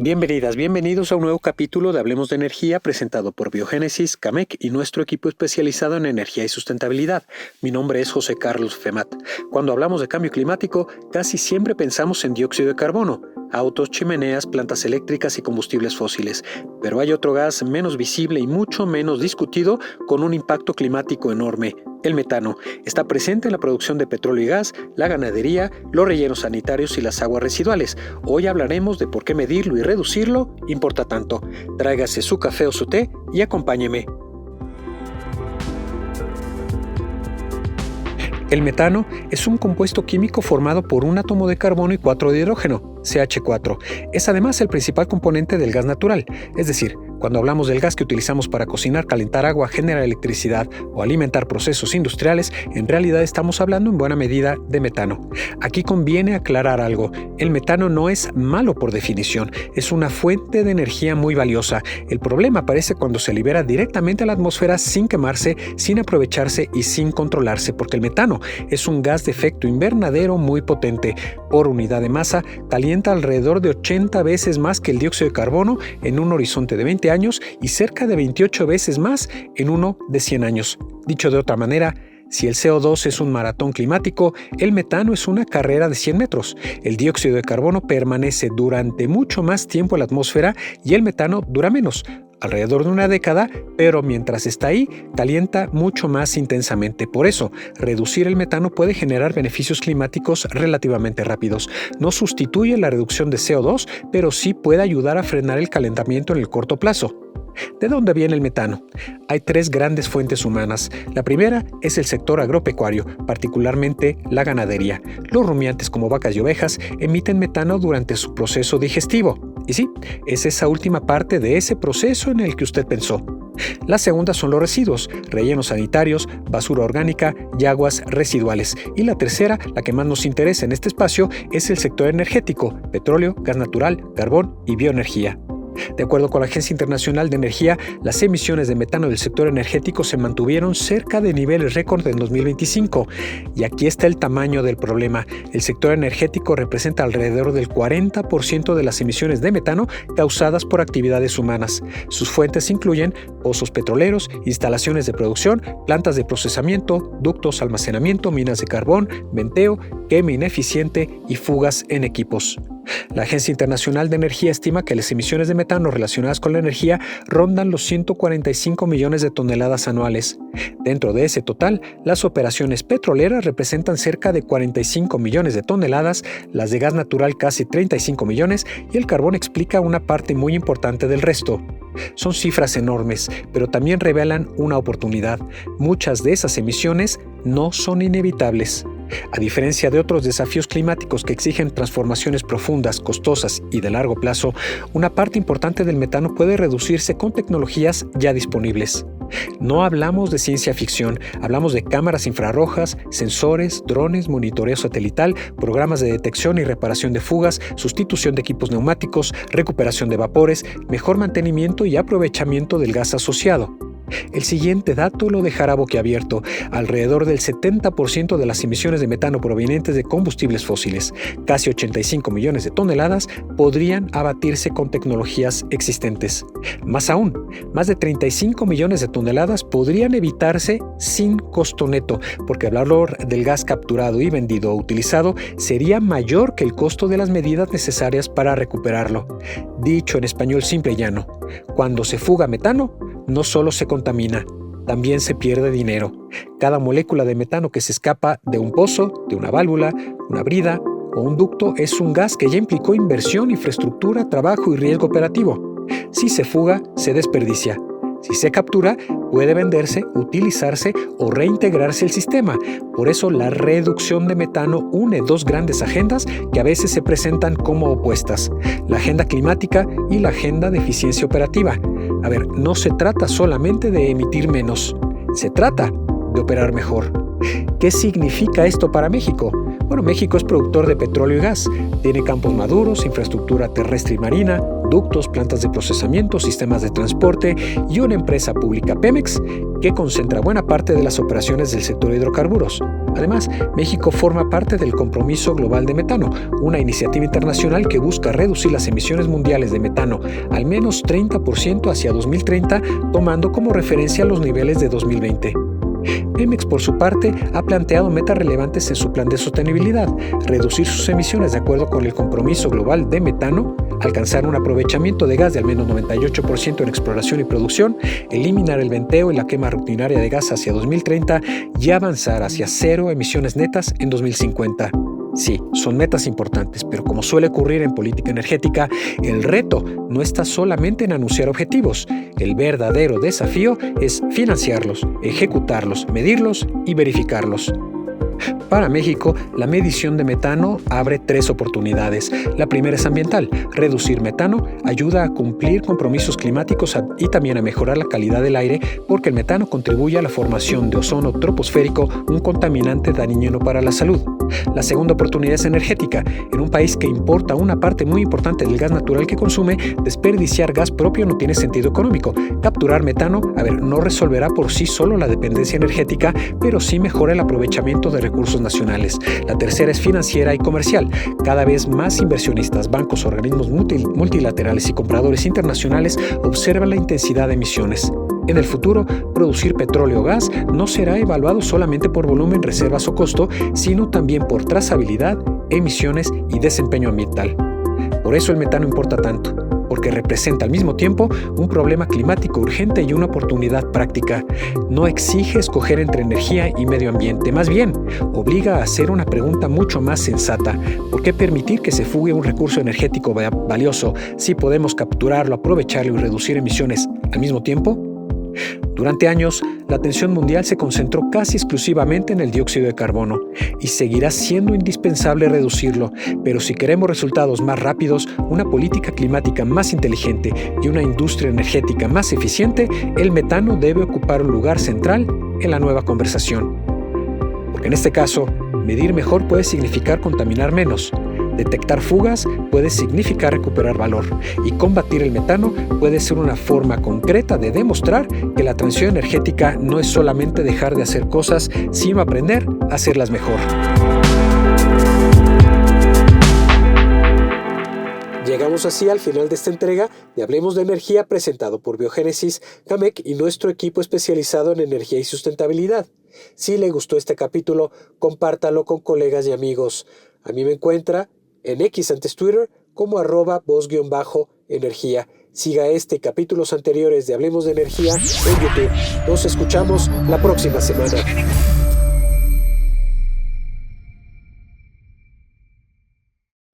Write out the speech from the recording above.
Bienvenidas, bienvenidos a un nuevo capítulo de Hablemos de Energía presentado por Biogénesis, CAMEC y nuestro equipo especializado en energía y sustentabilidad. Mi nombre es José Carlos Femat. Cuando hablamos de cambio climático, casi siempre pensamos en dióxido de carbono, autos, chimeneas, plantas eléctricas y combustibles fósiles. Pero hay otro gas menos visible y mucho menos discutido con un impacto climático enorme. El metano está presente en la producción de petróleo y gas, la ganadería, los rellenos sanitarios y las aguas residuales. Hoy hablaremos de por qué medirlo y reducirlo importa tanto. Tráigase su café o su té y acompáñeme. El metano es un compuesto químico formado por un átomo de carbono y 4 de hidrógeno, CH4. Es además el principal componente del gas natural, es decir, cuando hablamos del gas que utilizamos para cocinar, calentar agua, generar electricidad o alimentar procesos industriales, en realidad estamos hablando en buena medida de metano. Aquí conviene aclarar algo. El metano no es malo por definición, es una fuente de energía muy valiosa. El problema aparece cuando se libera directamente a la atmósfera sin quemarse, sin aprovecharse y sin controlarse, porque el metano es un gas de efecto invernadero muy potente. Por unidad de masa, calienta alrededor de 80 veces más que el dióxido de carbono en un horizonte de 20 años y cerca de 28 veces más en uno de 100 años. Dicho de otra manera, si el CO2 es un maratón climático, el metano es una carrera de 100 metros. El dióxido de carbono permanece durante mucho más tiempo en la atmósfera y el metano dura menos, alrededor de una década, pero mientras está ahí, calienta mucho más intensamente. Por eso, reducir el metano puede generar beneficios climáticos relativamente rápidos. No sustituye la reducción de CO2, pero sí puede ayudar a frenar el calentamiento en el corto plazo. ¿De dónde viene el metano? Hay 3 grandes fuentes humanas. La primera es el sector agropecuario, particularmente la ganadería. Los rumiantes como vacas y ovejas emiten metano durante su proceso digestivo. Y sí, es esa última parte de ese proceso en el que usted pensó. La segunda son los residuos, rellenos sanitarios, basura orgánica y aguas residuales. Y la tercera, la que más nos interesa en este espacio, es el sector energético, petróleo, gas natural, carbón y bioenergía. De acuerdo con la Agencia Internacional de Energía, las emisiones de metano del sector energético se mantuvieron cerca de niveles récord en 2025. Y aquí está el tamaño del problema. El sector energético representa alrededor del 40% de las emisiones de metano causadas por actividades humanas. Sus fuentes incluyen pozos petroleros, instalaciones de producción, plantas de procesamiento, ductos, almacenamiento, minas de carbón, venteo, quema ineficiente y fugas en equipos. La Agencia Internacional de Energía estima que las emisiones de metano relacionadas con la energía rondan los 145 millones de toneladas anuales. Dentro de ese total, las operaciones petroleras representan cerca de 45 millones de toneladas, las de gas natural casi 35 millones y el carbón explica una parte muy importante del resto. Son cifras enormes, pero también revelan una oportunidad. Muchas de esas emisiones no son inevitables. A diferencia de otros desafíos climáticos que exigen transformaciones profundas, costosas y de largo plazo, una parte importante del metano puede reducirse con tecnologías ya disponibles. No hablamos de ciencia ficción, hablamos de cámaras infrarrojas, sensores, drones, monitoreo satelital, programas de detección y reparación de fugas, sustitución de equipos neumáticos, recuperación de vapores, mejor mantenimiento y aprovechamiento del gas asociado. El siguiente dato lo dejará boquiabierto. Alrededor del 70% de las emisiones de metano provenientes de combustibles fósiles, casi 85 millones de toneladas, podrían abatirse con tecnologías existentes. Más aún, más de 35 millones de toneladas podrían evitarse sin costo neto, porque el valor del gas capturado y vendido o utilizado sería mayor que el costo de las medidas necesarias para recuperarlo. Dicho en español simple y llano, cuando se fuga metano, no solo se contamina, también se pierde dinero. Cada molécula de metano que se escapa de un pozo, de una válvula, una brida o un ducto es un gas que ya implicó inversión, infraestructura, trabajo y riesgo operativo. Si se fuga, se desperdicia. Si se captura, puede venderse, utilizarse o reintegrarse al sistema. Por eso la reducción de metano une 2 grandes agendas que a veces se presentan como opuestas: la agenda climática y la agenda de eficiencia operativa. A ver, no se trata solamente de emitir menos, se trata de operar mejor. ¿Qué significa esto para México? Bueno, México es productor de petróleo y gas. Tiene campos maduros, infraestructura terrestre y marina, ductos, plantas de procesamiento, sistemas de transporte y una empresa pública, Pemex, que concentra buena parte de las operaciones del sector de hidrocarburos. Además, México forma parte del Compromiso Global de Metano, una iniciativa internacional que busca reducir las emisiones mundiales de metano al menos 30% hacia 2030, tomando como referencia los niveles de 2020. Pemex, por su parte, ha planteado metas relevantes en su plan de sostenibilidad: reducir sus emisiones de acuerdo con el Compromiso Global de Metano, alcanzar un aprovechamiento de gas de al menos 98% en exploración y producción, eliminar el venteo y la quema rutinaria de gas hacia 2030 y avanzar hacia cero emisiones netas en 2050. Sí, son metas importantes, pero como suele ocurrir en política energética, el reto no está solamente en anunciar objetivos. El verdadero desafío es financiarlos, ejecutarlos, medirlos y verificarlos. Para México, la medición de metano abre 3 oportunidades. La primera es ambiental. Reducir metano ayuda a cumplir compromisos climáticos y también a mejorar la calidad del aire, porque el metano contribuye a la formación de ozono troposférico, un contaminante dañino para la salud. La segunda oportunidad es energética. En un país que importa una parte muy importante del gas natural que consume, desperdiciar gas propio no tiene sentido económico. Capturar metano, no resolverá por sí solo la dependencia energética, pero sí mejora el aprovechamiento de recursos nacionales. La tercera es financiera y comercial. Cada vez más inversionistas, bancos, organismos multilaterales y compradores internacionales observan la intensidad de emisiones. En el futuro, producir petróleo o gas no será evaluado solamente por volumen, reservas o costo, sino también por trazabilidad, emisiones y desempeño ambiental. Por eso el metano importa tanto, porque representa al mismo tiempo un problema climático urgente y una oportunidad práctica. No exige escoger entre energía y medio ambiente, más bien, obliga a hacer una pregunta mucho más sensata. ¿Por qué permitir que se fugue un recurso energético valioso si podemos capturarlo, aprovecharlo y reducir emisiones al mismo tiempo? Durante años, la atención mundial se concentró casi exclusivamente en el dióxido de carbono y seguirá siendo indispensable reducirlo, pero si queremos resultados más rápidos, una política climática más inteligente y una industria energética más eficiente, el metano debe ocupar un lugar central en la nueva conversación. Porque en este caso, medir mejor puede significar contaminar menos. Detectar fugas puede significar recuperar valor, y combatir el metano puede ser una forma concreta de demostrar que la transición energética no es solamente dejar de hacer cosas, sino aprender a hacerlas mejor. Llegamos así al final de esta entrega de Hablemos de Energía, presentado por Biogénesis, Camec y nuestro equipo especializado en energía y sustentabilidad. Si le gustó este capítulo, compártalo con colegas y amigos. A mí me encuentra en X, antes Twitter, como @voz_energía. Siga este y capítulos anteriores de Hablemos de Energía en YouTube. Nos escuchamos la próxima semana.